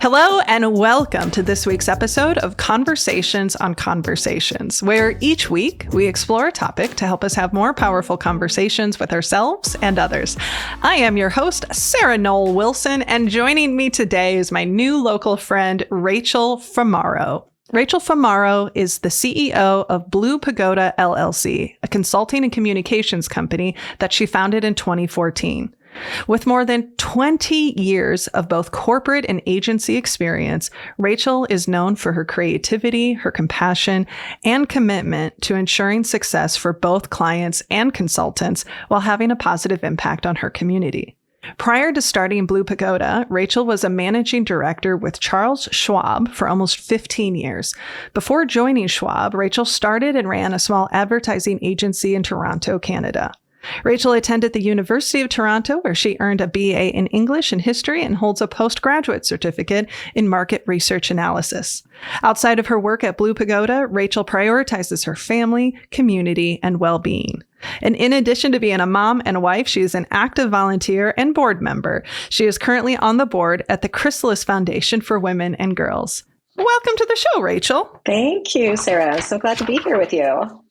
Hello and welcome to this week's episode of Conversations on Conversations, where each week we explore a topic to help us have more powerful conversations with ourselves and others. I am your host, Sarah Noll Wilson, and joining me today is my new local friend, Rachel Formaro. Rachel Formaro is the CEO of Blu Pagoda LLC, a consulting and communications company that she founded in 2014. With more than 20 years of both corporate and agency experience, Rachel is known for her creativity, her compassion, and commitment to ensuring success for both clients and consultants while having a positive impact on her community. Prior to starting Blu Pagoda, Rachel was a managing director with Charles Schwab for almost 15 years. Before joining Schwab, Rachel started and ran a small advertising agency in Toronto, Canada. Rachel attended the University of Toronto, where she earned a BA in English and History and holds a postgraduate certificate in market research analysis. Outside of her work at Blu Pagoda, Rachel prioritizes her family, community, and well-being. And in addition to being a mom and a wife, she is an active volunteer and board member. She is currently on the board at the Chrysalis Foundation for Women and Girls. Welcome to the show, Rachel. Thank you, Sarah. I'm so glad to be here with you.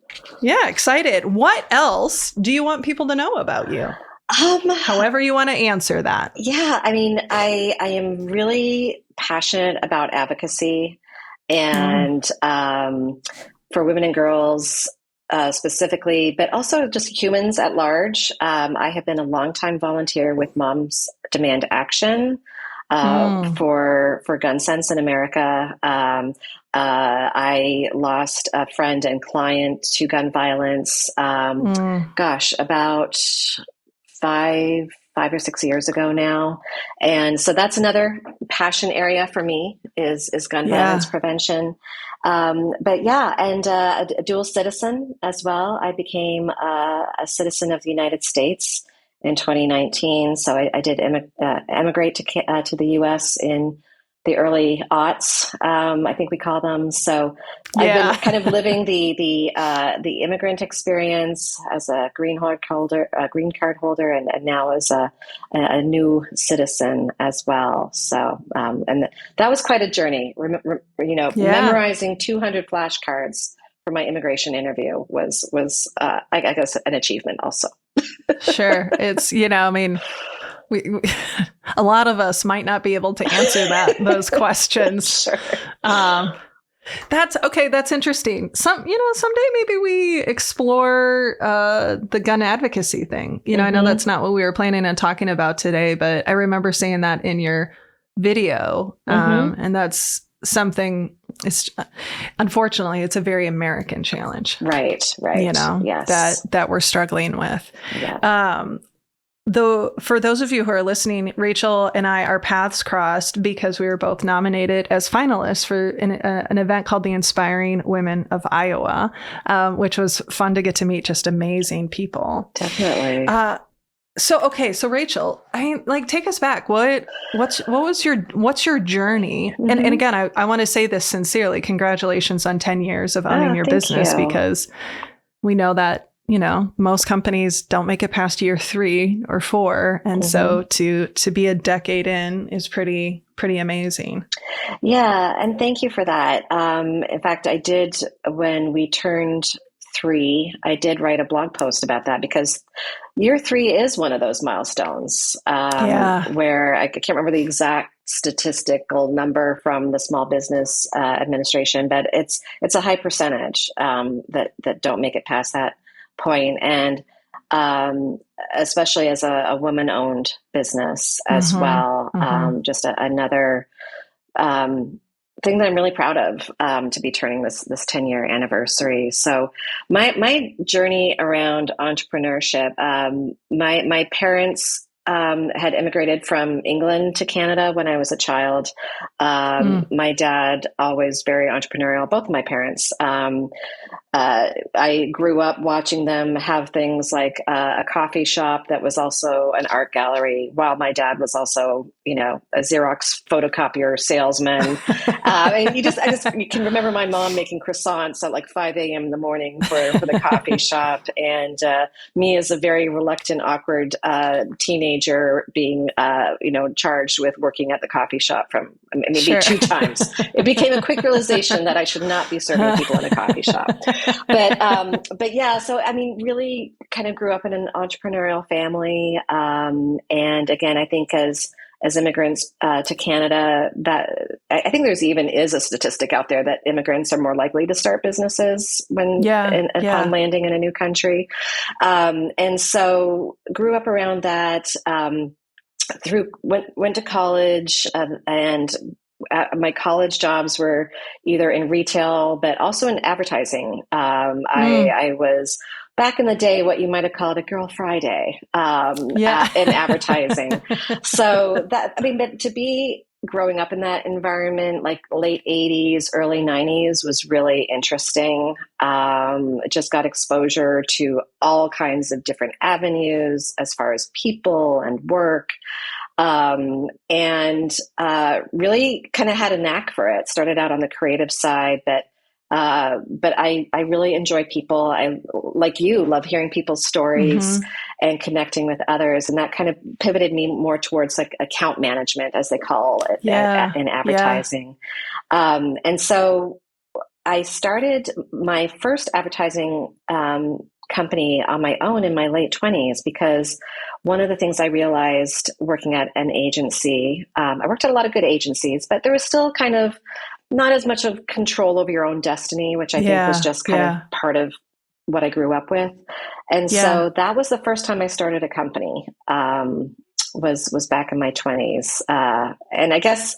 Yeah, excited. What else do you want people to know about you? However you want to answer that. Yeah, I mean, I am really passionate about advocacy and for women and girls specifically, but also just humans at large. I have been a longtime volunteer with Moms Demand Action for gun sense in America. I lost a friend and client to gun violence, about five or 6 years ago now. And so that's another passion area for me is gun violence prevention. A dual citizen as well. I became a citizen of the United States in 2019. So I did emigrate to the U.S. in the early aughts, I think we call them. So I've been kind of living the immigrant experience as a green card holder, and now as a new citizen as well. So and that was quite a journey. Memorizing 200 flashcards for my immigration interview was I guess an achievement also. Sure, it's we a lot of us might not be able to answer those questions. Sure. That's interesting. Someday maybe we explore the gun advocacy thing. I know that's not what we were planning on talking about today, but I remember saying that in your video. And that's something, unfortunately, it's a very American challenge. Right. Yes. that we're struggling with. Yeah. Though, for those of you who are listening, Rachel and I, our paths crossed because we were both nominated as finalists for an event called the Inspiring Women of Iowa, which was fun to get to meet just amazing people. Definitely. So Rachel, take us back. What's your journey? Mm-hmm. And again, I want to say this sincerely. Congratulations on 10 years of owning your business, because we know that most companies don't make it past year 3 or 4. And so to be a decade in is pretty amazing. Yeah. And thank you for that. In fact, I did, when we turned 3, I did write a blog post about that, because year 3 is one of those milestones where I can't remember the exact statistical number from the Small Business Administration, but it's a high percentage that don't make it past that point. And especially as a woman-owned business as well, just another thing that I'm really proud of, to be turning this 10-year anniversary. So my journey around entrepreneurship, my parents had immigrated from England to Canada when I was a child. My dad, always very entrepreneurial, both of my parents. I grew up watching them have things like a coffee shop that was also an art gallery, while my dad was also, a Xerox photocopier salesman. And you can remember my mom making croissants at like 5 a.m. in the morning for the coffee shop. And me as a very reluctant, awkward teenager being, charged with working at the coffee shop from maybe Sure. 2 times. It became a quick realization that I should not be serving people in a coffee shop. But yeah, so I mean, really kind of grew up in an entrepreneurial family. And again, I think as immigrants to Canada, that I think there's even is a statistic out there that immigrants are more likely to start businesses upon landing in a new country. And so grew up around that, went to college, and my college jobs were either in retail, but also in advertising. I was back in the day what you might have called a girl Friday in advertising. So but to be growing up in that environment, like late 80s, early 90s, was really interesting. Just got exposure to all kinds of different avenues as far as people and work. And really kind of had a knack for it. Started out on the creative side, but I really enjoy people. I, like you, love hearing people's stories and connecting with others. And that kind of pivoted me more towards like account management, as they call it in advertising. And so I started my first advertising company on my own in my late 20s, because one of the things I realized working at an agency, I worked at a lot of good agencies, but there was still kind of not as much of control over your own destiny, which I think was just kind of part of what I grew up with. And so that was the first time I started a company, was back in my 20s. And I guess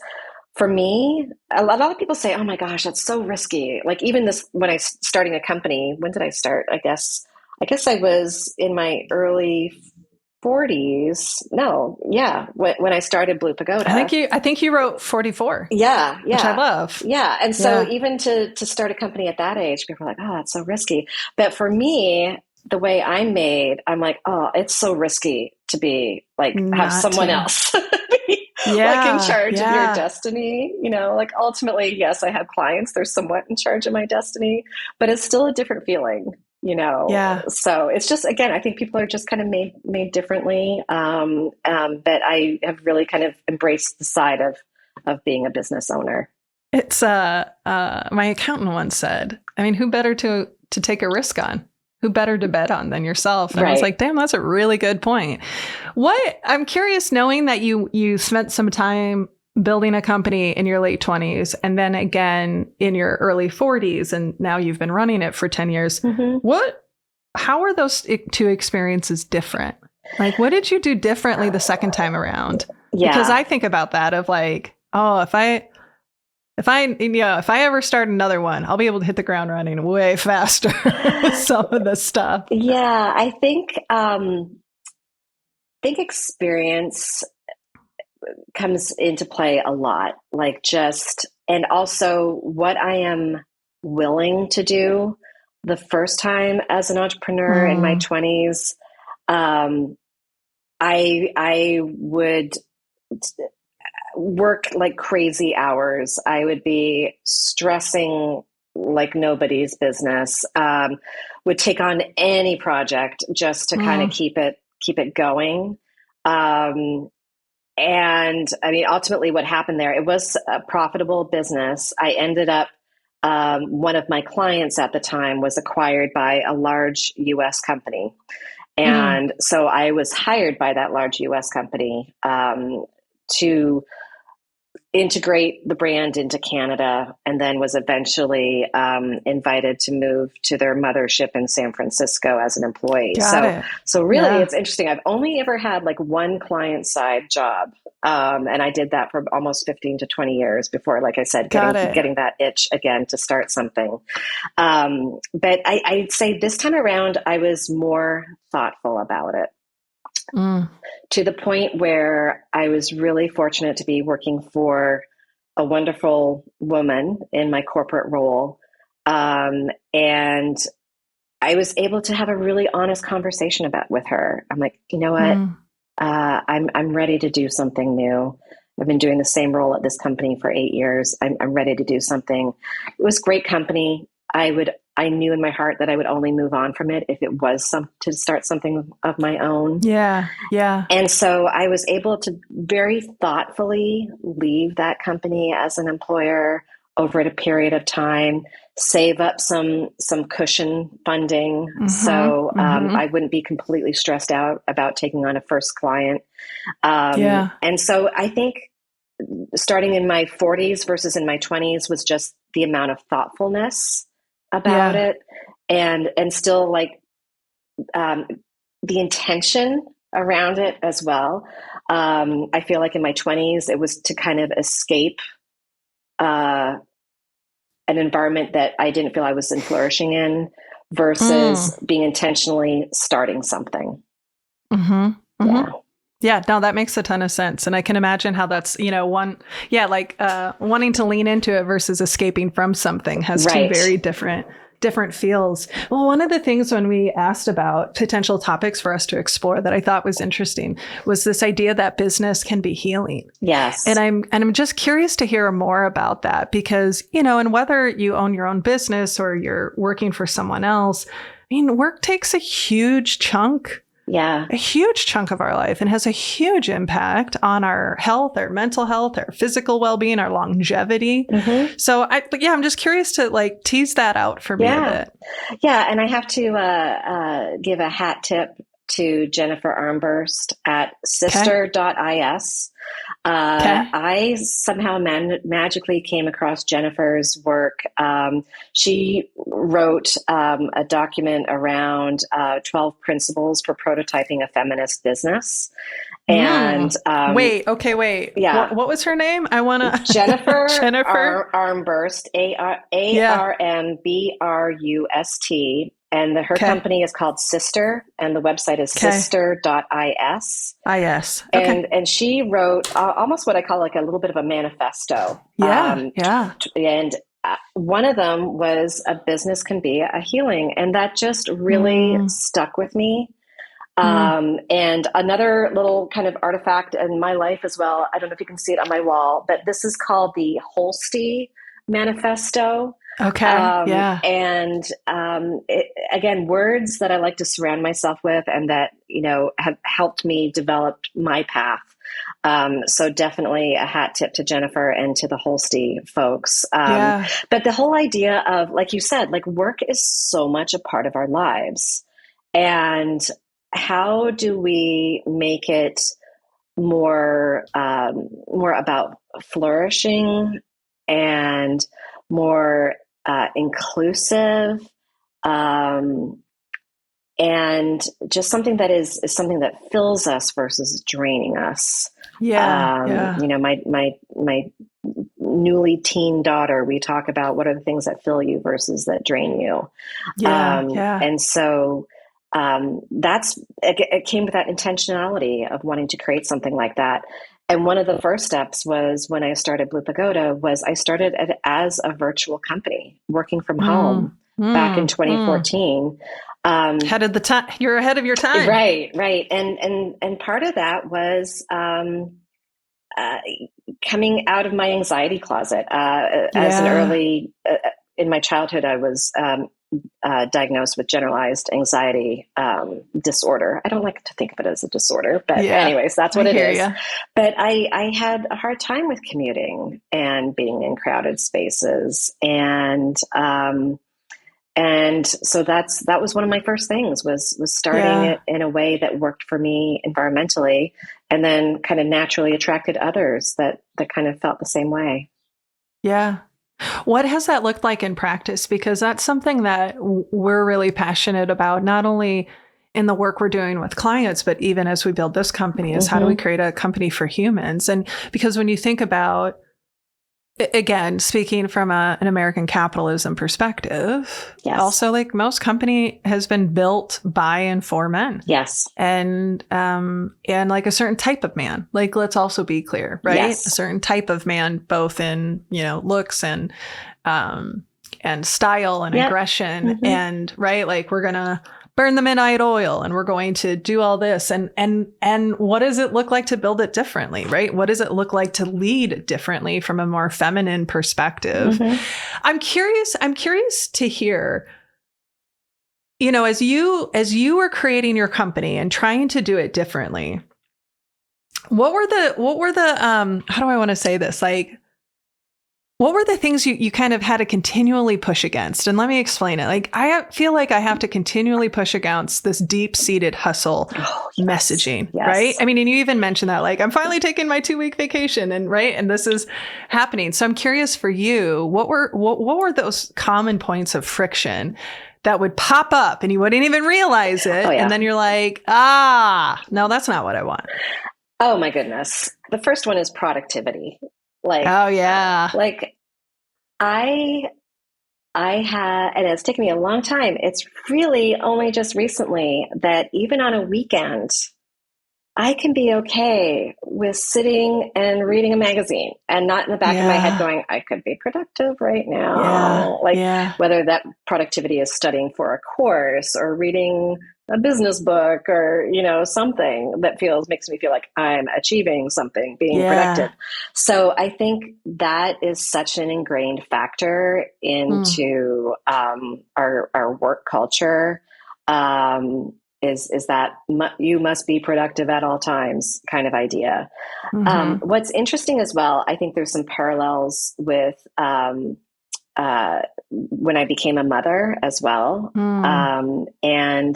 for me, a lot of people say, oh my gosh, that's so risky. Like even this, when I starting a company, when did I start? I guess I was in my early 40s. No, yeah. When I started Blu Pagoda. I think you wrote 44. Yeah. Which I love. Yeah. And so even to start a company at that age, people are like, oh, that's so risky. But for me, the way I'm made, I'm like, oh, it's so risky to be like, have someone else like in charge of your destiny. Like ultimately, yes, I have clients. They're somewhat in charge of my destiny, but it's still a different feeling. So it's just, again, I think people are just kind of made differently. But I have really kind of embraced the side of being a business owner. It's my accountant once said, I mean, who better to take a risk on? Who better to bet on than yourself? And I was like, damn, that's a really good point. I'm curious, knowing that you spent some time building a company in your late 20s and then again in your early 40s, and now you've been running it for 10 years. How are those two experiences different? Like, what did you do differently the second time around? Because I think about that of like, oh, if I ever start another one, I'll be able to hit the ground running way faster with some of this stuff. Yeah, I think experience comes into play a lot, like and also what I am willing to do the first time as an entrepreneur in my 20s. I would work like crazy hours. I would be stressing like nobody's business. Would take on any project just to kind of keep it going. And I mean, ultimately what happened there, it was a profitable business. I ended up, one of my clients at the time was acquired by a large US company. And so I was hired by that large US company, to integrate the brand into Canada, and then was eventually invited to move to their mothership in San Francisco as an employee. So really, it's interesting. I've only ever had like one client side job. And I did that for almost 15 to 20 years before, like I said, getting that itch again to start something. But I'd say this time around, I was more thoughtful about it. To the point where I was really fortunate to be working for a wonderful woman in my corporate role, And I was able to have a really honest conversation with her. I'm like, you know what? I'm ready to do something new. I've been doing the same role at this company for 8 years. I'm ready to do something. It was great company. I knew in my heart that I would only move on from it if it was to start something of my own. Yeah. Yeah. And so I was able to very thoughtfully leave that company as an employer over a period of time, save up some cushion funding. So I wouldn't be completely stressed out about taking on a first client. And so I think starting in my 40s versus in my 20s was just the amount of thoughtfulness about it, and still like the intention around it as well. I feel like in my 20s, it was to kind of escape an environment that I didn't feel I was flourishing in, versus being intentionally starting something. Yeah, no, that makes a ton of sense. And I can imagine how that's, wanting to lean into it versus escaping from something has two very different feels. Well, one of the things when we asked about potential topics for us to explore that I thought was interesting was this idea that business can be healing. Yes. And I'm just curious to hear more about that because, and whether you own your own business or you're working for someone else, work takes a huge chunk of our life and has a huge impact on our health, our mental health, our physical well-being, our longevity. So I'm just curious to tease that out for me a bit. Yeah. And I have to give a hat tip to Jennifer Armburst at sister.is. I somehow magically came across Jennifer's work. She wrote a document around 12 principles for prototyping a feminist business. And wait. Yeah. What was her name? I want to Jennifer Armburst, Armbrust. And her company is called Sister, and the website is sister.is. And she wrote almost what I call like a little bit of a manifesto. And one of them was a business can be a healing. And that just really stuck with me. And another little kind of artifact in my life as well, I don't know if you can see it on my wall, but this is called the Holsti Manifesto. And again, words that I like to surround myself with and that, have helped me develop my path. So definitely a hat tip to Jennifer and to the Holsti folks. But the whole idea of, like you said, like work is so much a part of our lives. And how do we make it more about flourishing and more inclusive, and just something that is something that fills us versus draining us. My newly teen daughter, we talk about what are the things that fill you versus that drain you. And so it came with that intentionality of wanting to create something like that. And one of the first steps was when I started Blu Pagoda was I started it as a virtual company working from home back in 2014. You're ahead of your time. Right. And part of that was coming out of my anxiety closet. As an early, in my childhood, I was diagnosed with generalized anxiety disorder. I don't like to think of it as a disorder, but anyways, that's what it is. But I had a hard time with commuting and being in crowded spaces. And so that was one of my first things was starting it in a way that worked for me environmentally, and then kind of naturally attracted others that kind of felt the same way. Yeah. What has that looked like in practice? Because that's something that we're really passionate about, not only in the work we're doing with clients, but even as we build this company, is how do we create a company for humans? And because when you think about, again, speaking from an American capitalism perspective, also like most company has been built by and for men. And like a certain type of man, like, let's also be clear, right? A certain type of man, both in, looks and, style and Yep. aggression Mm-hmm. and right, like we're gonna burn the midnight oil and we're going to do all this and what does it look like to build it differently, right? What does it look like to lead differently from a more feminine perspective? Mm-hmm. I'm curious to hear, you know, as you were creating your company and trying to do it differently, what were the how do I want to say this, like what were the things you kind of had to continually push against? And let me explain it. Like, I feel like I have to continually push against this deep-seated hustle messaging, Yes. right? I mean, and you even mentioned that, like, I'm finally taking my 2-week vacation and right. And this is happening. So I'm curious for you, what were those common points of friction that would pop up and you wouldn't even realize it? Oh, yeah. And then you're like, no, that's not what I want. Oh my goodness. The first one is productivity. Like, oh yeah. Like I had, and it's taken me a long time. It's really only just recently that even on a weekend, I can be okay with sitting and reading a magazine and not in the back of my head going, I could be productive right now. Whether that productivity is studying for a course or reading a business book or, you know, something that makes me feel like I'm achieving something, being productive. So I think that is such an ingrained factor into our work culture. Is that you must be productive at all times kind of idea. Mm-hmm. What's interesting as well, I think there's some parallels with when I became a mother as well. And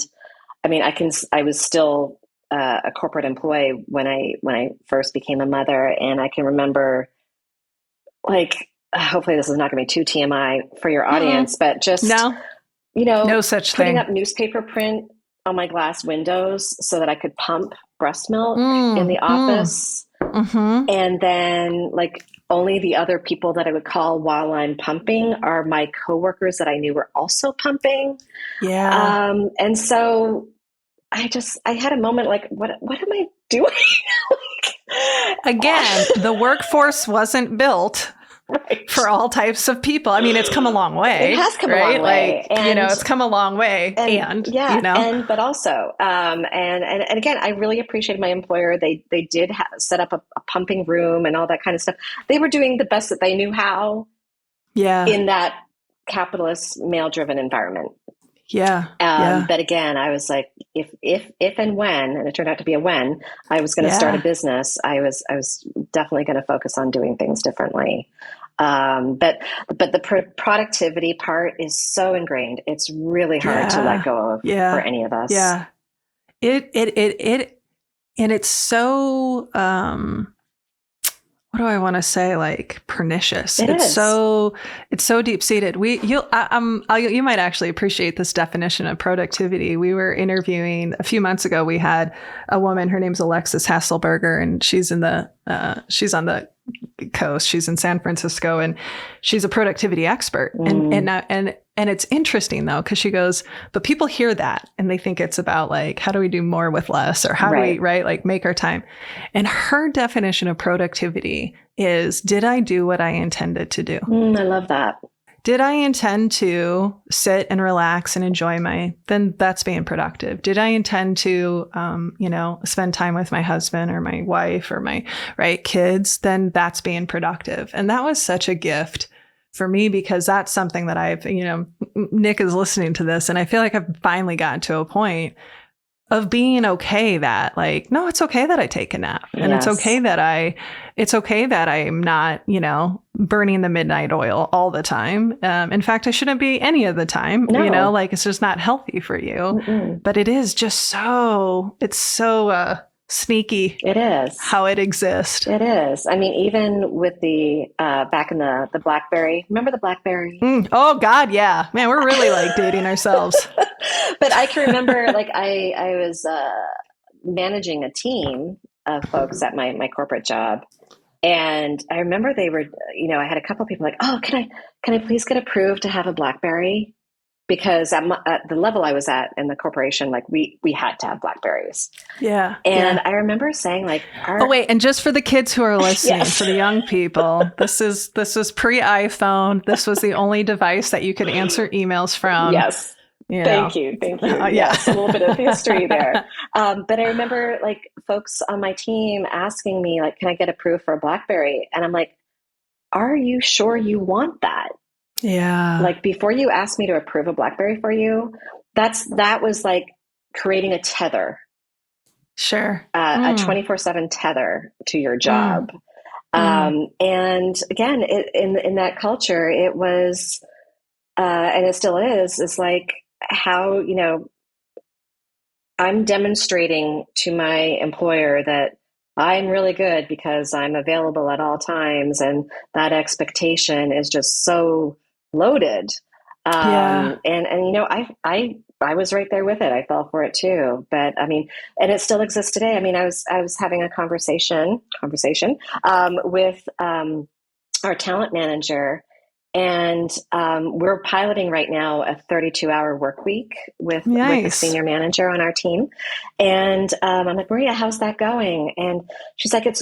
I mean, I was still a corporate employee when I first became a mother, and I can remember, like, hopefully this is not going to be too TMI for your audience, but just no such putting thing. up newspaper print on my glass windows so that I could pump breast milk in the office. And then, like, only the other people that I would call while I'm pumping are my coworkers that I knew were also pumping. And so I had a moment like, what am I doing? Again, the workforce wasn't built for all types of people. I mean, it's come a long way. It has come a long way. Like, you know, it's come a long way. But also, and again, I really appreciated my employer. They did set up a pumping room and all that kind of stuff. They were doing the best that they knew how. In that capitalist, male-driven environment. But again, I was like, if and when, and it turned out to be a when, I was going to start a business, I was definitely going to focus on doing things differently. But the productivity part is so ingrained. It's really hard to let go of for any of us. And it's so, what do I want to say? Like, pernicious. It's so deep seated. You might actually appreciate this definition of productivity. We were interviewing a few months ago. We had a woman. Her name's Alexis Hasselberger, and she's on the coast. She's in San Francisco, and she's a productivity expert. And it's interesting though, because she goes, but people hear that and they think it's about, like, how do we do more with less, or how do we, like, make our time? And her definition of productivity is, did I do what I intended to do? I love that. Did I intend to sit and relax and enjoy then that's being productive. Did I intend to, spend time with my husband or my wife or my kids? Then that's being productive. And that was such a gift for me, because that's something that I've, Nick is listening to this, and I feel like I've finally gotten to a point of being okay that, like, no, it's okay that I take a nap, and it's okay that I'm not, burning the midnight oil all the time. In fact, I shouldn't be any of the time, like, it's just not healthy for you. But it is just it's so sneaky. It is how it exists. It is. I mean, even with the back in the BlackBerry. Remember the BlackBerry? Oh God, yeah, man, we're really like dating ourselves. But I can remember, like, I was managing a team of folks at my corporate job, and I remember they were, I had a couple of people like, oh, can I please get approved to have a BlackBerry? because at the level I was at in the corporation, like we had to have BlackBerries. Yeah. And I remember saying like, oh wait, and just for the kids who are listening, yes. for the young people, this was pre-iPhone. This was the only device that you could answer emails from. Yes. Thank you. Yes, a little bit of history there. But I remember like folks on my team asking me like, can I get approved for a BlackBerry? And I'm like, are you sure you want that? Yeah. Like before you asked me to approve a BlackBerry for you, that was like creating a tether. Sure. A 24/7 tether to your job. And again, in that culture, it was, and it still is like how, you know, I'm demonstrating to my employer that I'm really good because I'm available at all times. And that expectation is just so loaded. And you know, I was right there with it. I fell for it too. But I mean, and it still exists today. I mean, I was having a conversation with our talent manager, and we're piloting right now a 32-hour work week with a senior manager on our team. And I'm like, Maria, how's that going? And she's like, her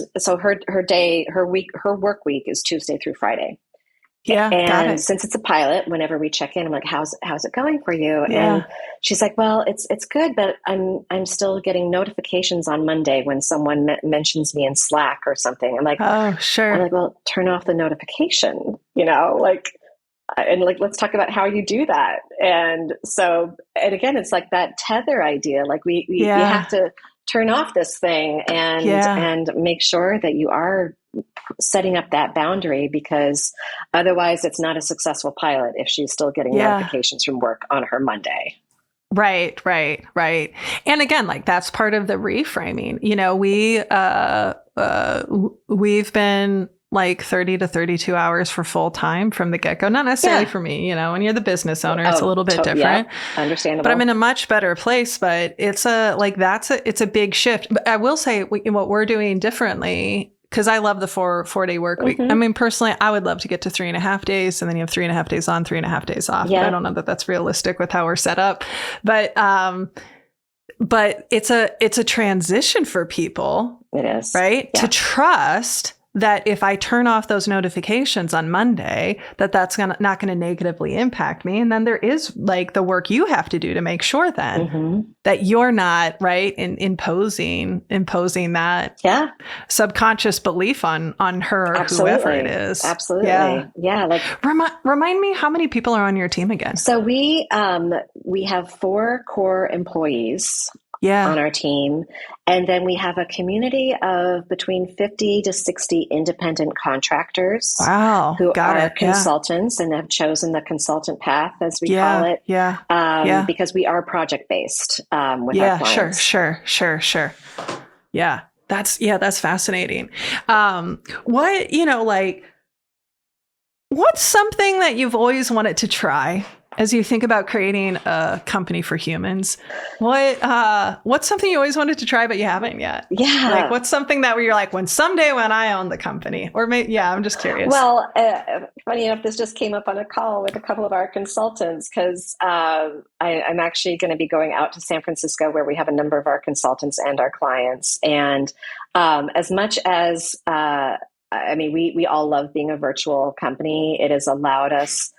work week is Tuesday through Friday. Yeah. And since it's a pilot, whenever we check in, I'm like, how's it going for you? Yeah. And she's like, well, it's good, but I'm still getting notifications on Monday when someone mentions me in Slack or something. I'm like, oh, sure. I'm like, well, turn off the notification, you know, like, and like, let's talk about how you do that. And so, and again, it's like that tether idea. Like we have to turn off this thing and make sure that you are setting up that boundary, because otherwise it's not a successful pilot if she's still getting notifications from work on her Monday. Right. And again, like that's part of the reframing. You know, we've been like 30 to 32 hours for full time from the get-go. Not necessarily for me, you know, when you're the business owner, it's a little bit different. Yeah, understandable. But I'm in a much better place, but it's a big shift. But I will say what we're doing differently, because I love the four-day work week. I mean, personally, I would love to get to 3.5 days, and then you have 3.5 days on, 3.5 days off. Yeah. But I don't know that that's realistic with how we're set up. But it's a transition for people. It is. Right? Yeah. To trust that if I turn off those notifications on Monday, that's not going to negatively impact me. And then there is like the work you have to do to make sure then that you're not imposing that subconscious belief on her or whoever it is. Absolutely. Yeah. Like remind me how many people are on your team again? So we have 4 core employees on our team. And then we have a community of between 50 to 60 independent contractors who are consultants and have chosen the consultant path, as we call it. Because we are project-based with our clients. Sure. Yeah. That's fascinating. What's something that you've always wanted to try as you think about creating a company for humans? What's something you always wanted to try but you haven't yet? Yeah. Like what's something that where you're like, when I own the company, or maybe, I'm just curious. Well, funny enough, this just came up on a call with a couple of our consultants, because I'm actually going to be going out to San Francisco, where we have a number of our consultants and our clients. And as much as, we all love being a virtual company, it has allowed us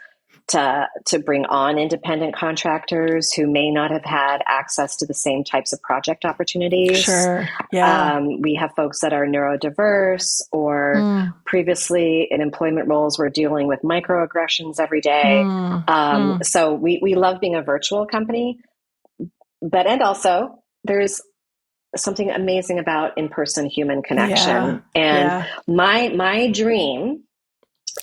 to bring on independent contractors who may not have had access to the same types of project opportunities. Sure. Yeah. We have folks that are neurodiverse, or previously in employment roles were dealing with microaggressions every day. So we love being a virtual company, and also there's something amazing about in-person human connection. My dream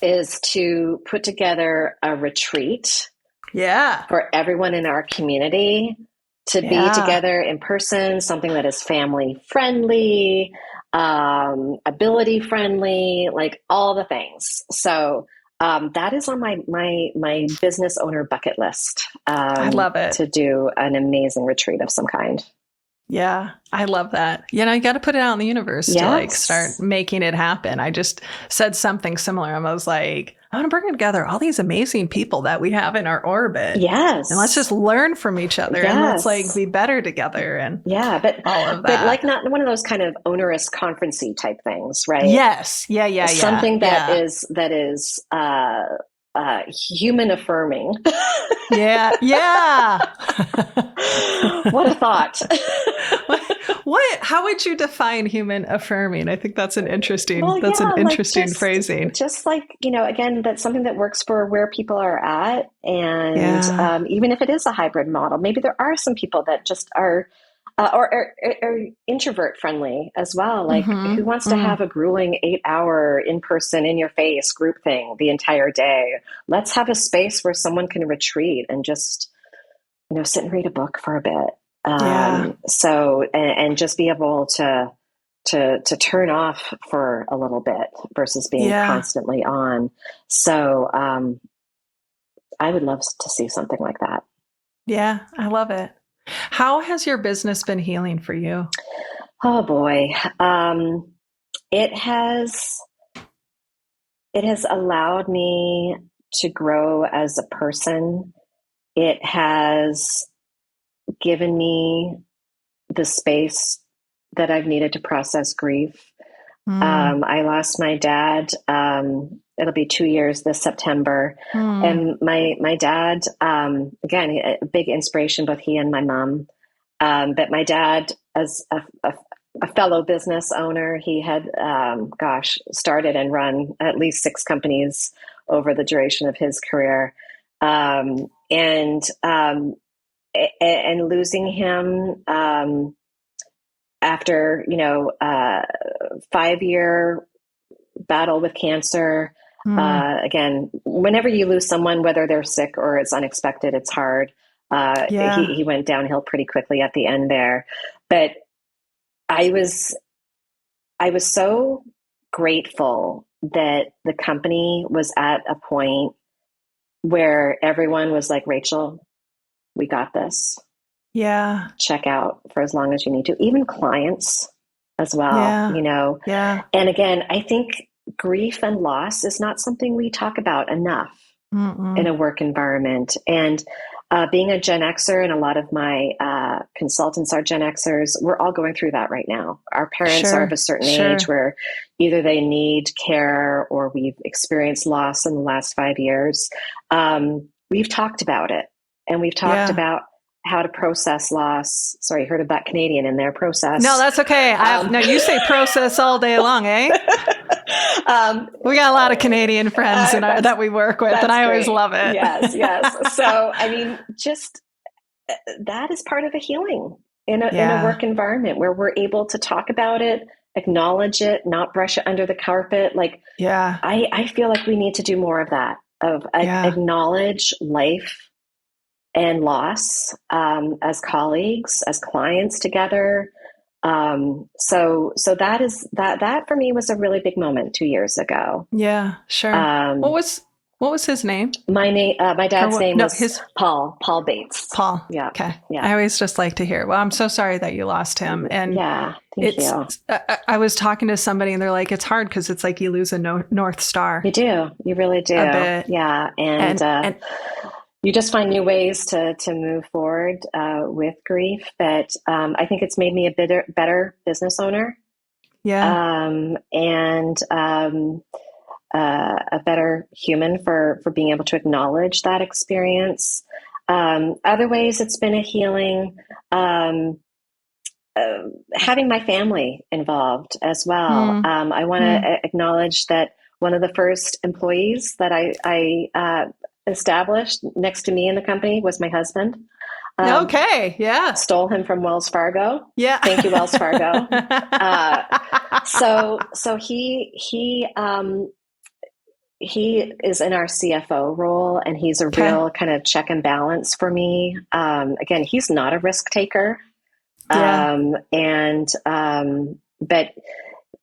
is to put together a retreat for everyone in our community to be together in person, something that is family friendly, ability friendly, like all the things. So that is on my business owner bucket list. I love it. To do an amazing retreat of some kind. Yeah, I love that. You know, you got to put it out in the universe to like start Yes. making it happen. I just said something similar. I was like, I want to bring together all these amazing people that we have in our orbit. And let's just Yes. learn from each other and let's like Yes. be better together and Yeah, all of but like that. not one of those kind of onerous conferencey type things, right? Yes. Yeah, yeah, yeah. Something Yeah. that is human affirming. Yeah. Yeah. What a thought. How would you define human affirming? I think that's Well, that's an yeah, like interesting phrasing. just like, again, that's something that works for where people are at. And Yeah. even if it is a hybrid model, maybe there are some people that just are, or introvert friendly as well. Like, who wants to have a grueling 8 hour in person, in your face group thing the entire day? Let's have a space where someone can retreat and just, sit and read a book for a bit. Yeah. So, and just be able to turn off for a little bit versus being Yeah. constantly on. So, I would love to see something like that. Yeah. I love it. How has your business been healing for you? Oh boy. It has, it has allowed me to grow as a person. It has given me the space that I've needed to process grief. Mm. I lost my dad. It'll be 2 years this September. Mm. And my dad, again, a big inspiration, both he and my mom. But my dad, as a fellow business owner, he had, started and run at least 6 companies over the duration of his career. And losing him, after 5 year battle with cancer. Mm. Again, whenever you lose someone, whether they're sick or it's unexpected, it's hard. Yeah. He went downhill pretty quickly at the end there, but I was so grateful that the company was at a point where everyone was like, Rachel, we got this. Yeah. Check out for as long as you need to, even clients as well, Yeah. Yeah. And again, I think grief and loss is not something we talk about enough in a Mm-mm. work environment. And being a Gen Xer, and a lot of my consultants are Gen Xers, we're all going through that right now. Our parents are of Sure. a certain age Sure. where either they need care or we've experienced loss in the last 5 years. We've talked about it, and we've talked Yeah. about how to process loss. Sorry, heard of that Canadian in there, No, process. that's okay. No, you say process all day long, eh? We got a lot of Canadian friends that we work with, and That's I always great. love it. Yes, yes. So, I mean, just that is part of the healing in a Yeah. work environment where we're able to talk about it, acknowledge it, not brush it under the carpet. Like, Yeah. I feel like we need to do more of that, of Yeah. acknowledge life and loss, as colleagues, as clients together. So that for me was a really big moment 2 years ago. Yeah. Sure. Um, What was his name? my Or dad's what? name No, was his Paul Bates. Paul. Yeah, Okay. yeah, I always just like to hear. Well, I'm so sorry that you lost him. And yeah. Thank it's, you. I was talking to somebody and they're like, it's hard because it's like you lose a North Star You do. You really do. a bit. Yeah, And you just find new ways to move forward with grief. But I think it's made me a better business owner, yeah. and a better human for being able to acknowledge that experience. Other ways, it's been a healing. Having my family involved as well. Mm, I want mm. to acknowledge that one of the first employees that I established next to me in the company was my husband. Okay. Yeah. Stole him from Wells Fargo. Yeah. Thank you, Wells Fargo. So he is in our CFO role, and he's a Okay. real kind of check and balance for me. Again, he's not a risk taker. Yeah. But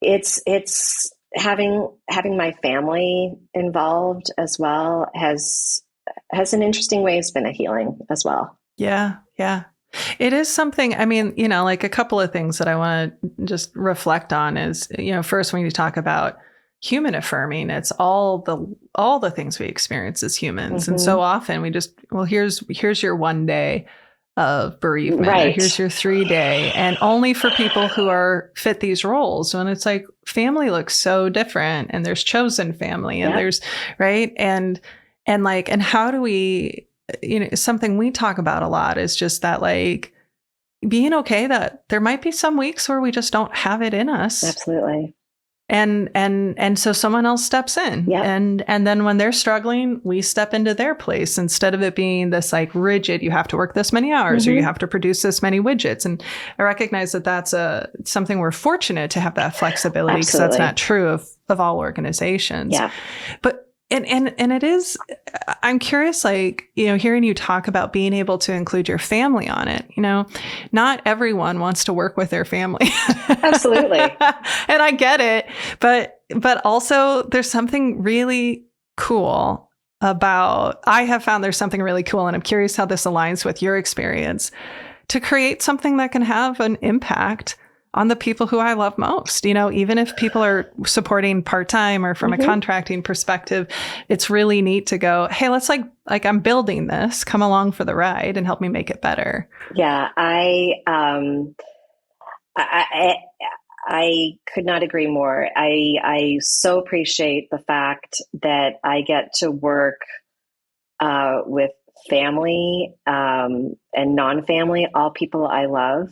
it's having my family involved as well has in interesting ways been a healing as well. Yeah. Yeah. It is something, I mean, like a couple of things that I want to just reflect on is, first when you talk about human affirming, it's all the things we experience as humans. And so often we just, well, here's your 1 day of bereavement, right. or here's your 3-day, and only for people who are fit these roles. When it's like family looks so different, and there's chosen family, and there's right. And how do we, something we talk about a lot is just that, like, being okay that there might be some weeks where we just don't have it in us. Absolutely. And so someone else steps in, and then when they're struggling, we step into their place, instead of it being this like rigid, you have to work this many hours or you have to produce this many widgets. And I recognize that that's something we're fortunate to have, that flexibility, because that's not true of all organizations. Yeah. But and it is, I'm curious, like, hearing you talk about being able to include your family on it, not everyone wants to work with their family. Absolutely. And I get it. But also there's something really cool I have found there's something really cool, and I'm curious how this aligns with your experience, to create something that can have an impact on the people who I love most. Even if people are supporting part-time or from a contracting perspective, it's really neat to go, hey, let's like I'm building this, come along for the ride and help me make it better. Yeah. I could not agree more. I so appreciate the fact that I get to work with family and non-family, all people I love.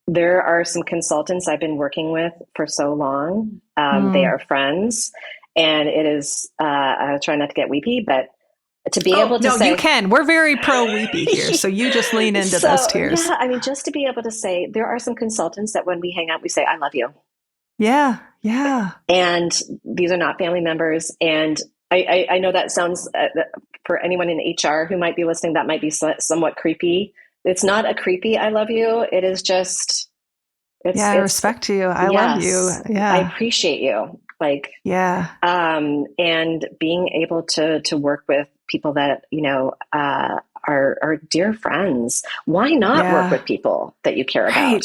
There are some consultants I've been working with for so long. They are friends, and it is, I try not to get weepy, but to be able to say, you can, we're very pro weepy here. So you just lean into those tears. Yeah. I mean, just to be able to say, there are some consultants that when we hang out, we say, I love you. Yeah. Yeah. And these are not family members. And I know that sounds, for anyone in HR who might be listening, that might be somewhat creepy. It's not a creepy I love you. It is just, I respect you. I love you. Yeah. I appreciate you. Like, and being able to work with people that, are dear friends. Why not work with people that you care about?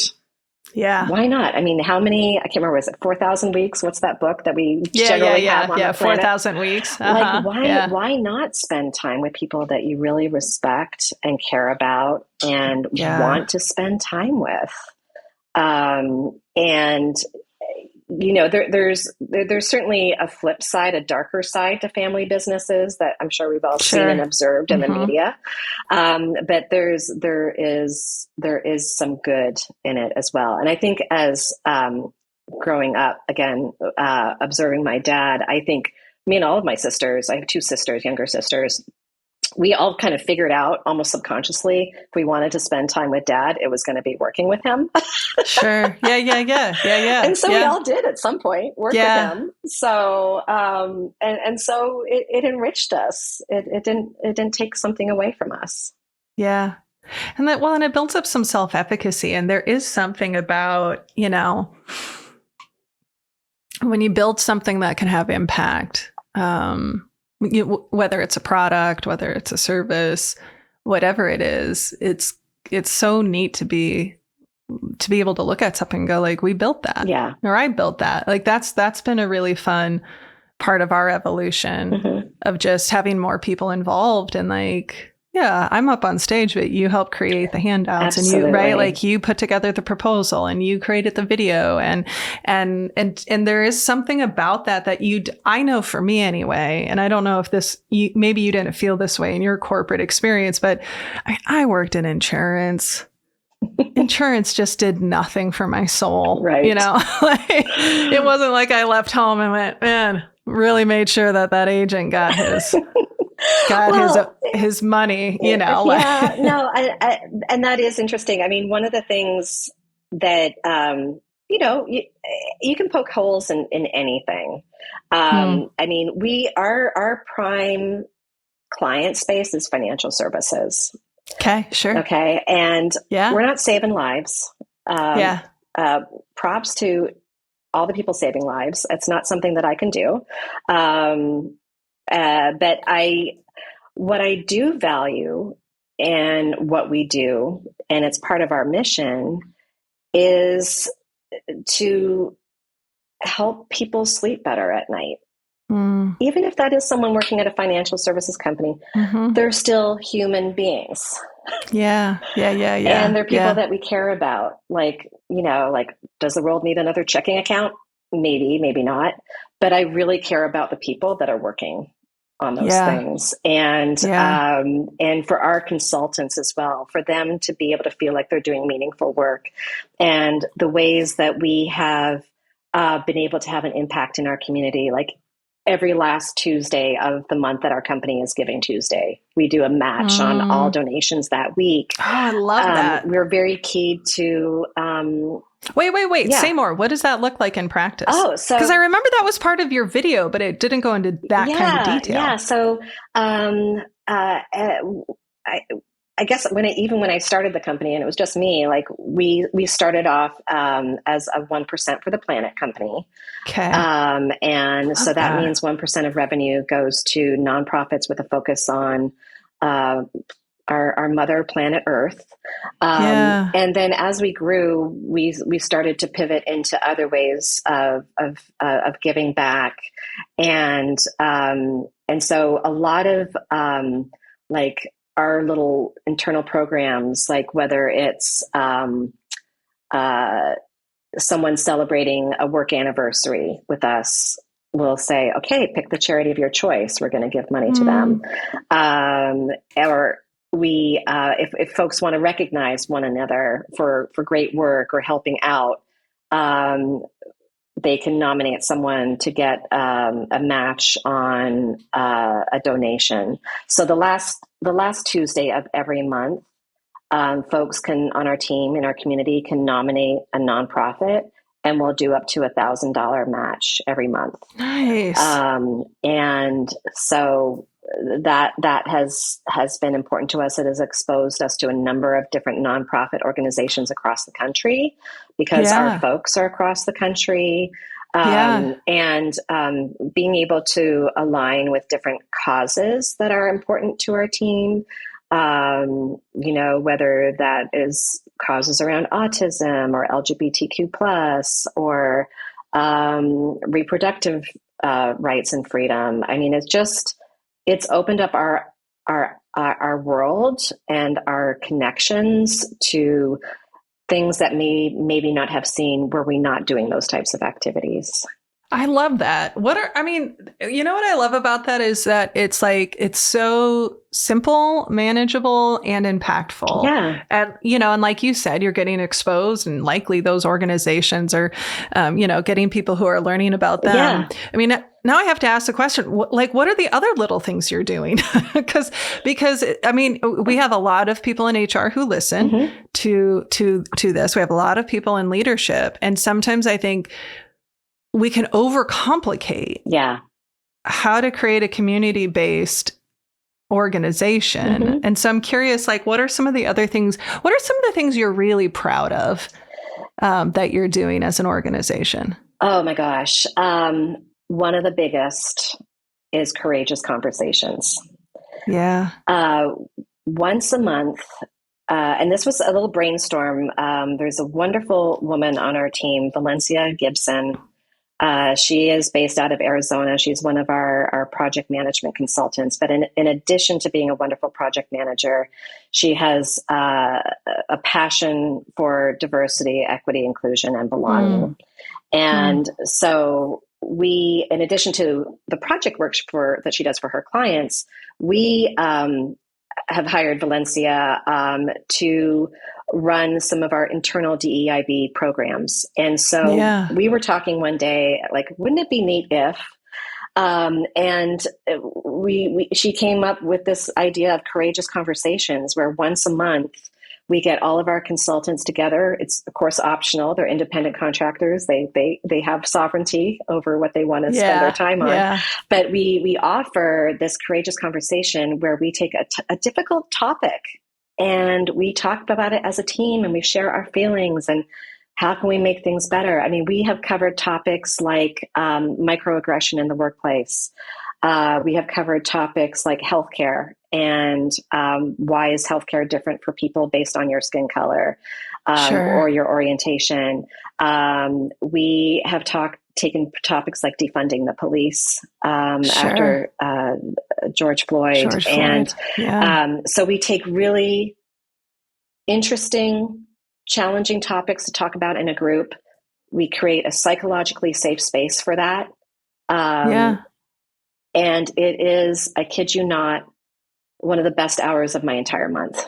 Yeah. Why not? I mean, how many, I can't remember, was it 4,000 Weeks? What's that book that we generally have on the planet? 4,000 Weeks. Like, why not spend time with people that you really respect and care about and want to spend time with? And there's certainly a flip side, a darker side to family businesses that I'm sure we've all seen and observed in the media. But there is some good in it as well. And I think as growing up, again, observing my dad, I think me and all of my sisters, I have 2 sisters, younger sisters, we all kind of figured out almost subconsciously, if we wanted to spend time with dad, it was going to be working with him. Sure. Yeah. And so we all did at some point work with him. So, and so it enriched us. It didn't take something away from us. Yeah. And and it builds up some self-efficacy. And there is something about, when you build something that can have impact, whether it's a product, whether it's a service, whatever it is, it's so neat to be able to look at something and go like, we built that. Yeah. Or I built that. Like that's been a really fun part of our evolution of just having more people involved, and like, yeah, I'm up on stage, but you helped create the handouts. Absolutely. And you put together the proposal and you created the video, and there is something about that I know for me anyway, and I don't know if maybe you didn't feel this way in your corporate experience, but I worked in insurance. Insurance just did nothing for my soul. Right. It wasn't like I left home and went, man, really made sure that agent got his his money, and that is interesting. I mean, one of the things that, you can poke holes in anything. I mean, our prime client space is financial services. Okay. Sure. Okay. And we're not saving lives. Props to all the people saving lives. It's not something that I can do. But what I do value and what we do, and it's part of our mission, is to help people sleep better at night. Even if that is someone working at a financial services company, they're still human beings. Yeah. And they're people that we care about. Like, does the world need another checking account? Maybe, maybe not. But I really care about the people that are working on those things. And for our consultants as well, for them to be able to feel like they're doing meaningful work, and the ways that we have been able to have an impact in our community. Like, every last Tuesday of the month that our company is Giving Tuesday, we do a match on all donations that week. Oh, I love that. We're very key to... Wait. Yeah. Say more. What does that look like in practice? Oh, so... Because I remember that was part of your video, but it didn't go into that kind of detail. Yeah, so I guess when I started the company and it was just me, like we started off as a 1% for the Planet company. Okay. And so that means 1% of revenue goes to nonprofits with a focus on our mother planet Earth. And then as we grew, we started to pivot into other ways of giving back. And so a lot of like our little internal programs, like whether it's someone celebrating a work anniversary with us, we'll say, okay, pick the charity of your choice. We're going to give money to them. Or we, if folks want to recognize one another for great work or helping out, they can nominate someone to get a match on a donation. So the last Tuesday of every month, folks on our team, in our community, can nominate a nonprofit, and we'll do up to $1,000 match every month. Nice. And so that has been important to us. It has exposed us to a number of different nonprofit organizations across the country, because our folks are across the country. And being able to align with different causes that are important to our team, whether that is causes around autism or LGBTQ plus or reproductive rights and freedom. I mean, it's opened up our world and our connections to things that maybe not have seen were we not doing those types of activities. I love that. What I love about that is that it's so simple, manageable, and impactful. Yeah. And, and like you said, you're getting exposed, and likely those organizations are, getting people who are learning about them. Yeah. I mean, now I have to ask the question, what are the other little things you're doing? because I mean, we have a lot of people in HR who listen to this. We have a lot of people in leadership. And sometimes I think we can overcomplicate how to create a community-based organization. And so I'm curious, what are some of the other things? What are some of the things you're really proud of that you're doing as an organization? Oh my gosh. One of the biggest is courageous conversations. Yeah. Once a month, and this was a little brainstorm. There's a wonderful woman on our team, Valencia Gibson. She is based out of Arizona. She's one of our project management consultants. But in addition to being a wonderful project manager, she has a passion for diversity, equity, inclusion, and belonging. And so we, in addition to the project work that she does for her clients, we have hired Valencia to run some of our internal DEIB programs. And so we were talking one day, wouldn't it be neat if, and she came up with this idea of courageous conversations, where once a month we get all of our consultants together. It's of course optional. They're independent contractors. They have sovereignty over what they want to spend their time on. But we offer this courageous conversation where we take a difficult topic and we talk about it as a team, and we share our feelings and how can we make things better. I mean, we have covered topics like microaggression in the workplace, We have covered topics like healthcare and why is healthcare different for people based on your skin color or your orientation. We have taken topics like defunding the police after George Floyd. So we take really interesting, challenging topics to talk about in a group. We create a psychologically safe space for that. And it is, I kid you not, one of the best hours of my entire month.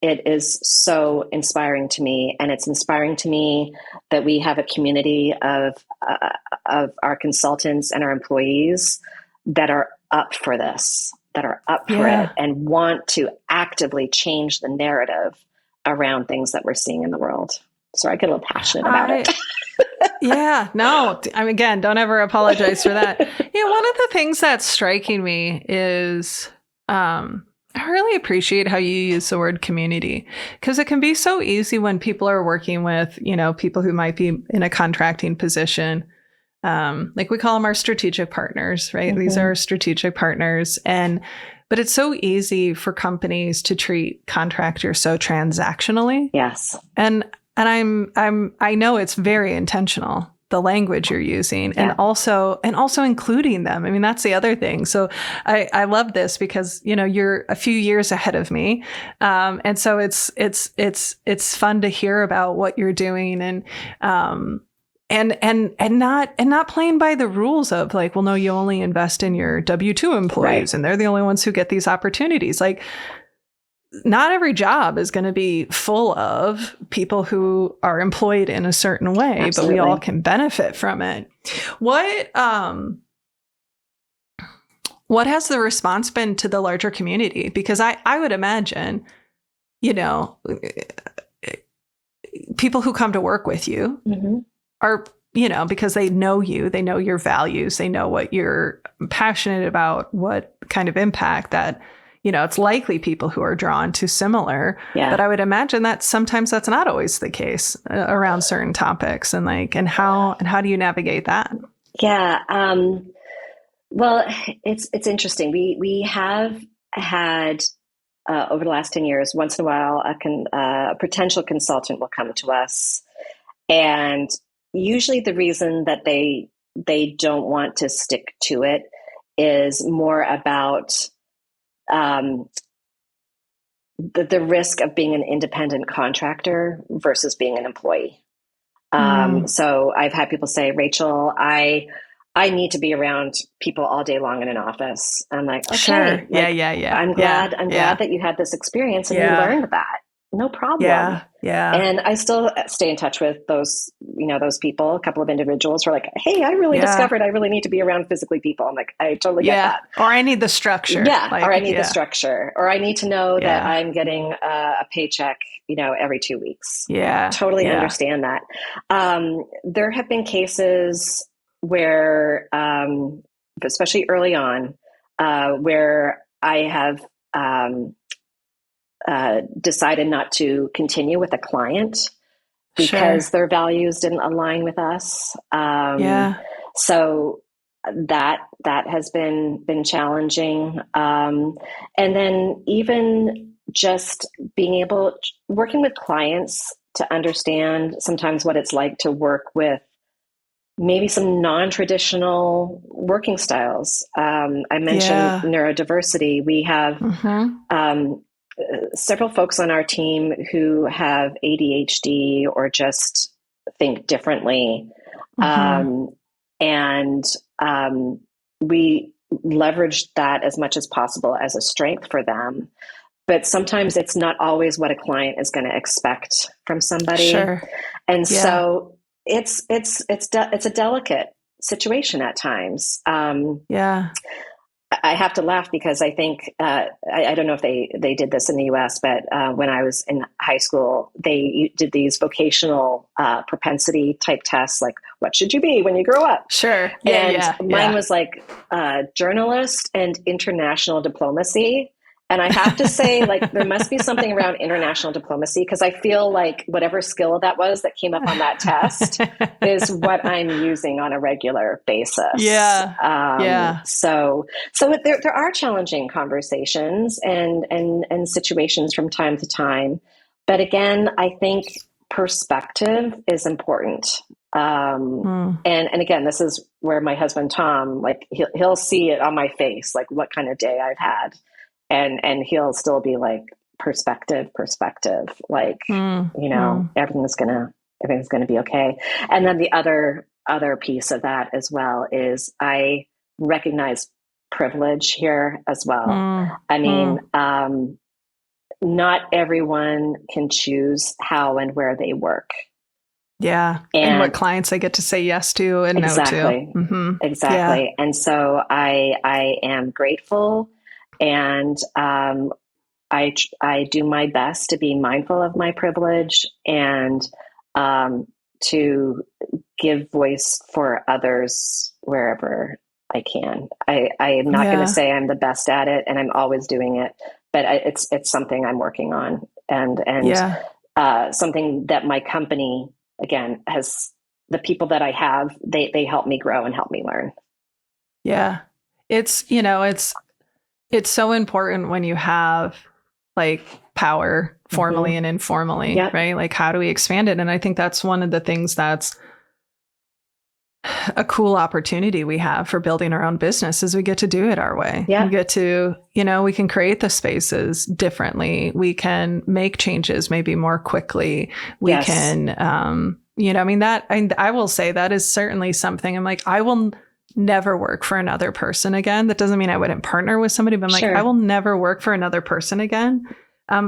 It is so inspiring to me, and it's inspiring to me that we have a community of our consultants and our employees that are up for this, that are up for it, and want to actively change the narrative around things that we're seeing in the world. So I get a little passionate about it. No, again, don't ever apologize for that. One of the things that's striking me is, I really appreciate how you use the word community, because it can be so easy when people are working with, people who might be in a contracting position. Like we call them our strategic partners, right? Mm-hmm. These are our strategic partners. But it's so easy for companies to treat contractors so transactionally. Yes. And I know it's very intentional, the language you're using, and also including them. I mean, that's the other thing. So I love this because, you're a few years ahead of me. And so it's fun to hear about what you're doing and not playing by the rules of like, well, no, you only invest in your W-2 employees and they're the only ones who get these opportunities. Like, not every job is going to be full of people who are employed in a certain way, Absolutely. But we all can benefit from it. What has the response been to the larger community? Because I would imagine, people who come to work with you mm-hmm. are, because they know you, they know your values, they know what you're passionate about, what kind of impact that, it's likely people who are drawn to similar, but I would imagine that sometimes that's not always the case around certain topics and how do you navigate that? Yeah. Well, it's interesting. We have had, over the last 10 years, once in a while, a potential consultant will come to us, and usually the reason that they don't want to stick to it is more about the risk of being an independent contractor versus being an employee. So I've had people say, Rachel, I need to be around people all day long in an office. I'm like, okay, sure. I'm glad that you had this experience and you learned that. No problem. Yeah. And I still stay in touch with those people, a couple of individuals who are like, hey, I really discovered I really need to be around physically people. I'm like, I totally get that. Or I need the structure. Or I need the structure. Or I need to know that I'm getting a paycheck, every 2 weeks. Yeah. Totally understand that. There have been cases where, especially early on, where I have decided not to continue with a client because their values didn't align with us. So that has been challenging. And then even just working with clients to understand sometimes what it's like to work with maybe some non-traditional working styles. I mentioned neurodiversity. We have several folks on our team who have ADHD or just think differently. And we leverage that as much as possible as a strength for them. But sometimes it's not always what a client is going to expect from somebody. And so it's a delicate situation at times. I have to laugh because I think, I don't know if they did this in the US, but when I was in high school, they did these vocational propensity type tests, like what should you be when you grow up? Mine was like journalist and international diplomacy. And I have to say, like, there must be something around international diplomacy, because I feel like whatever skill that was that came up on that test is what I'm using on a regular basis. Yeah. So there are challenging conversations and situations from time to time. But again, I think perspective is important. And again, this is where my husband, Tom, like he'll see it on my face, like what kind of day I've had. And he'll still be like, perspective, like, everything's gonna be okay. And then the other piece of that as well is I recognize privilege here as well. I mean, not everyone can choose how and where they work. Yeah. And what clients I get to say yes to and no to. Exactly. Yeah. And so I am grateful. And I do my best to be mindful of my privilege and to give voice for others wherever I can. I am not going to say I'm the best at it, and I'm always doing it, but it's something I'm working on, and something that my company, again, has, the people that I have, they help me grow and help me learn. Yeah, it's so important when you have like power formally and informally, right? Like, how do we expand it? And I think that's one of the things that's a cool opportunity we have for building our own business is we get to do it our way. Yeah. We get to, we can create the spaces differently. We can make changes maybe more quickly. We can, I will say that is certainly something I'm like, I will never work for another person again. That doesn't mean I wouldn't partner with somebody, but I'm like, I will never work for another person again.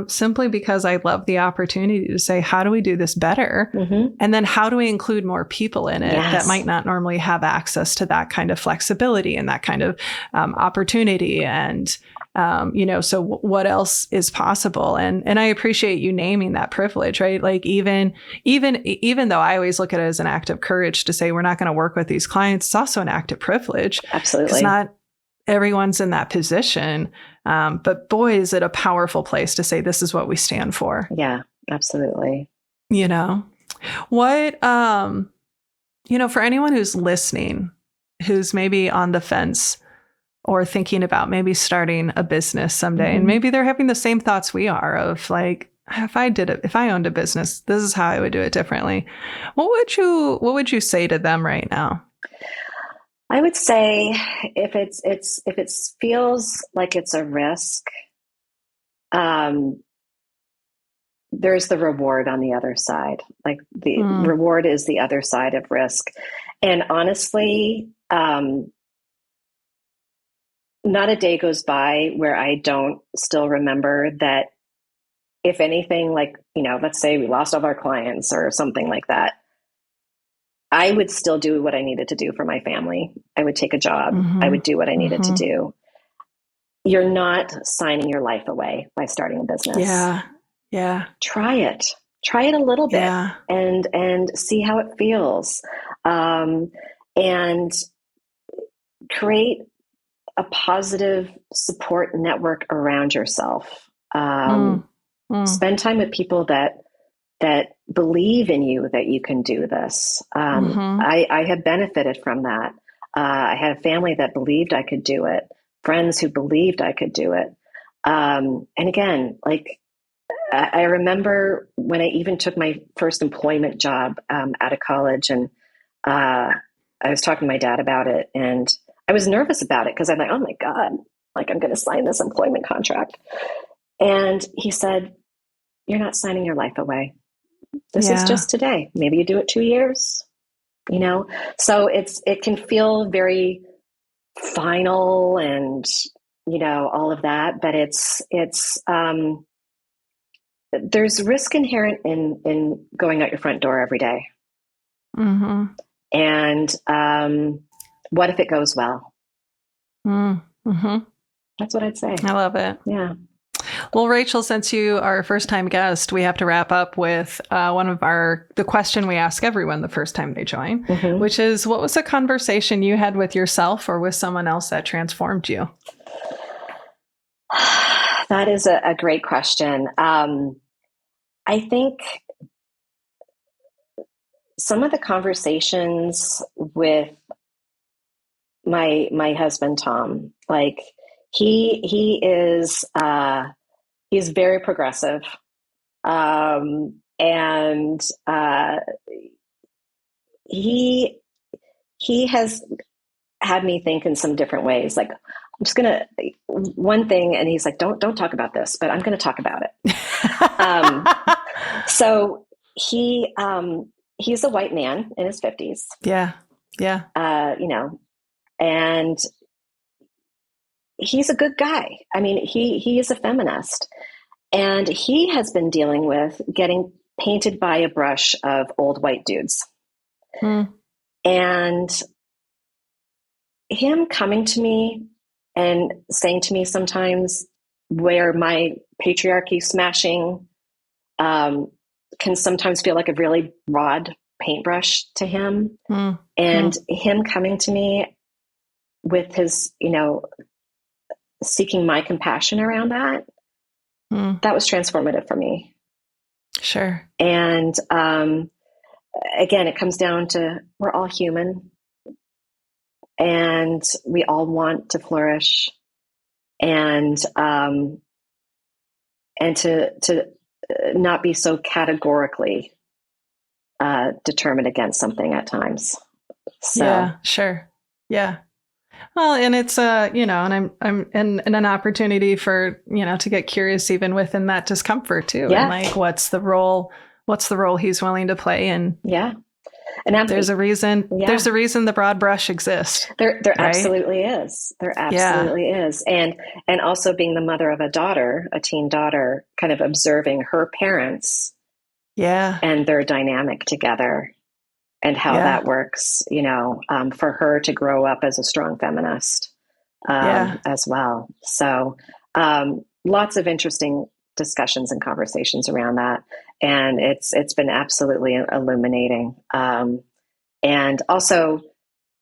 Simply because I love the opportunity to say, how do we do this better? And then how do we include more people in it that might not normally have access to that kind of flexibility and that kind of opportunity? And, so what else is possible? And I appreciate you naming that privilege, right? Like even though I always look at it as an act of courage to say, we're not going to work with these clients, it's also an act of privilege. Absolutely. It's not everyone's in that position. But boy, is it a powerful place to say, this is what we stand for. Yeah, absolutely. What, for anyone who's listening, who's maybe on the fence or thinking about maybe starting a business someday, and maybe they're having the same thoughts we are of like, if I owned a business, this is how I would do it differently. What would you say to them right now? I would say if it feels like it's a risk, there's the reward on the other side. Like the reward is the other side of risk. And honestly, not a day goes by where I don't still remember that if anything, like, let's say we lost all of our clients or something like that, I would still do what I needed to do for my family. I would take a job. I would do what I needed to do. You're not signing your life away by starting a business. Yeah. Try it a little bit and see how it feels. And create a positive support network around yourself. Spend time with people that believe in you, that you can do this. I have benefited from that. I had a family that believed I could do it, friends who believed I could do it. And again, like I remember when I even took my first employment job out of college, and I was talking to my dad about it, and I was nervous about it because I'm like, oh my God, like I'm going to sign this employment contract. And he said, you're not signing your life away. This is just today. Maybe you do it 2 years, So it can feel very final and, all of that, but there's risk inherent in going out your front door every day. And what if it goes well? That's what I'd say. I love it. Yeah. Well, Rachel, since you are a first-time guest, we have to wrap up with the question we ask everyone the first time they join, which is, what was a conversation you had with yourself or with someone else that transformed you? That is a great question. I think some of the conversations with my husband, Tom, like he is, he's very progressive. And he has had me think in some different ways. Like, I'm just gonna one thing, and he's like, "Don't talk about this," but I'm gonna talk about it. So he's a white man in his 50s. Yeah, and he's a good guy. I mean, he is a feminist, and he has been dealing with getting painted by a brush of old white dudes. And him coming to me and saying to me sometimes, where my patriarchy smashing can sometimes feel like a really broad paintbrush to him. And him coming to me with his, seeking my compassion around that, that was transformative for me. Sure. And again, it comes down to, we're all human, and we all want to flourish, and to not be so categorically determined against something at times. So. Yeah, sure. Yeah. Well, and it's and I'm in an opportunity for, to get curious even within that discomfort too. Yeah. And like, what's the role he's willing to play? And yeah. And there's a reason, there's a reason the broad brush exists. There right? absolutely is. There absolutely is. And also being the mother of a teen daughter, kind of observing her parents and their dynamic together and how that works, for her to grow up as a strong feminist as well. So lots of interesting discussions and conversations around that. And it's been absolutely illuminating. And also,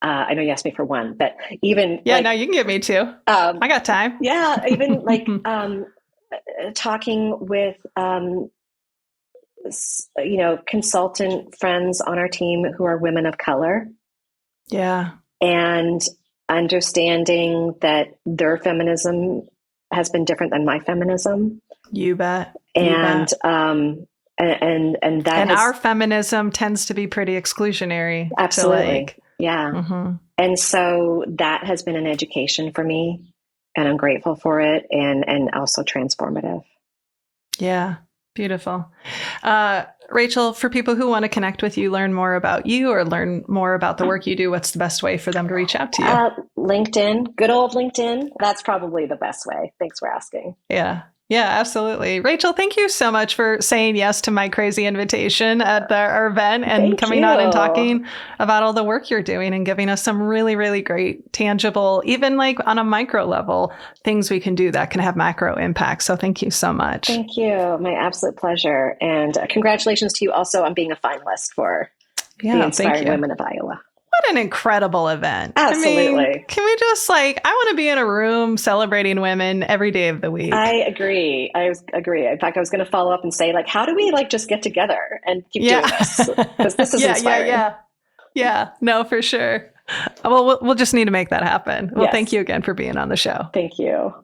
I know you asked me for one, but even no, you can give me two. I got time. Yeah, even like talking with consultant friends on our team who are women of color. Yeah, and understanding that their feminism has been different than my feminism. You bet. And our feminism tends to be pretty exclusionary. Absolutely. And so that has been an education for me, and I'm grateful for it, and also transformative. Yeah. Beautiful. Rachel, for people who want to connect with you, learn more about you, or learn more about the work you do, what's the best way for them to reach out to you? LinkedIn, good old LinkedIn. That's probably the best way. Thanks for asking. Yeah, absolutely. Rachel, thank you so much for saying yes to my crazy invitation at our event and coming on and talking about all the work you're doing and giving us some really, really great, tangible, even like on a micro level, things we can do that can have macro impact. So thank you so much. Thank you. My absolute pleasure. And congratulations to you also on being a finalist for the Inspiring Women of Iowa. What an incredible event. Absolutely. I mean, can we just I want to be in a room celebrating women every day of the week. I agree. In fact, I was going to follow up and say, how do we just get together and keep doing this? Because this is inspiring. Yeah. No, for sure. Well, we'll just need to make that happen. Well, thank you again for being on the show. Thank you.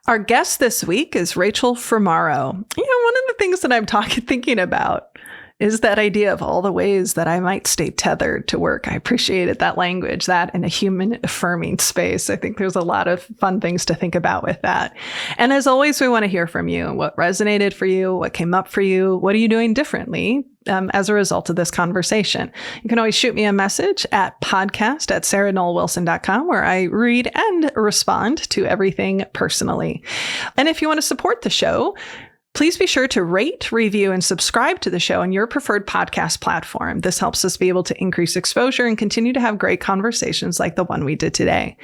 Our guest this week is Rachel Formaro. One of the things that I'm thinking about is that idea of all the ways that I might stay tethered to work. I appreciated that language, that in a human affirming space. I think there's a lot of fun things to think about with that. And as always, we want to hear from you. What resonated for you? What came up for you? What are you doing differently as a result of this conversation? You can always shoot me a message at podcast@sarahnollwilson.com, where I read and respond to everything personally. And if you want to support the show, Please be sure to rate, review, and subscribe to the show on your preferred podcast platform. This helps us be able to increase exposure and continue to have great conversations like the one we did today.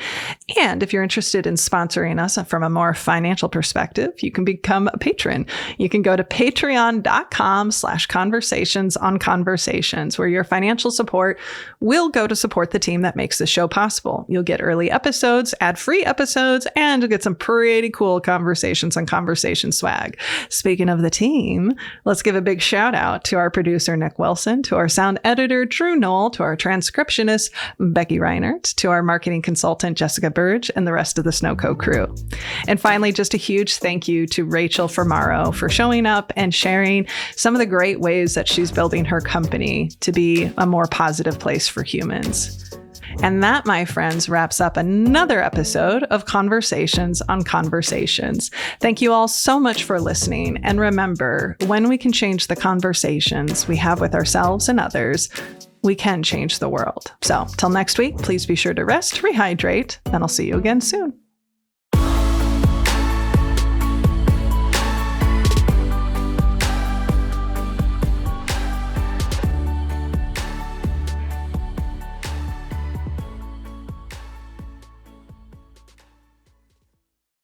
And if you're interested in sponsoring us from a more financial perspective, you can become a patron. You can go to patreon.com/conversations where your financial support will go to support the team that makes the show possible. You'll get early episodes, ad-free episodes, and you'll get some pretty cool conversations on conversation swag. Speaking of the team, let's give a big shout out to our producer, Nick Wilson, to our sound editor, Drew Knoll, to our transcriptionist, Becky Reinert, to our marketing consultant, Jessica Burge, and the rest of the Snowco crew. And finally, just a huge thank you to Rachel Formaro for showing up and sharing some of the great ways that she's building her company to be a more positive place for humans. And that, my friends, wraps up another episode of Conversations on Conversations. Thank you all so much for listening. And remember, when we can change the conversations we have with ourselves and others, we can change the world. So till next week, please be sure to rest, rehydrate, and I'll see you again soon.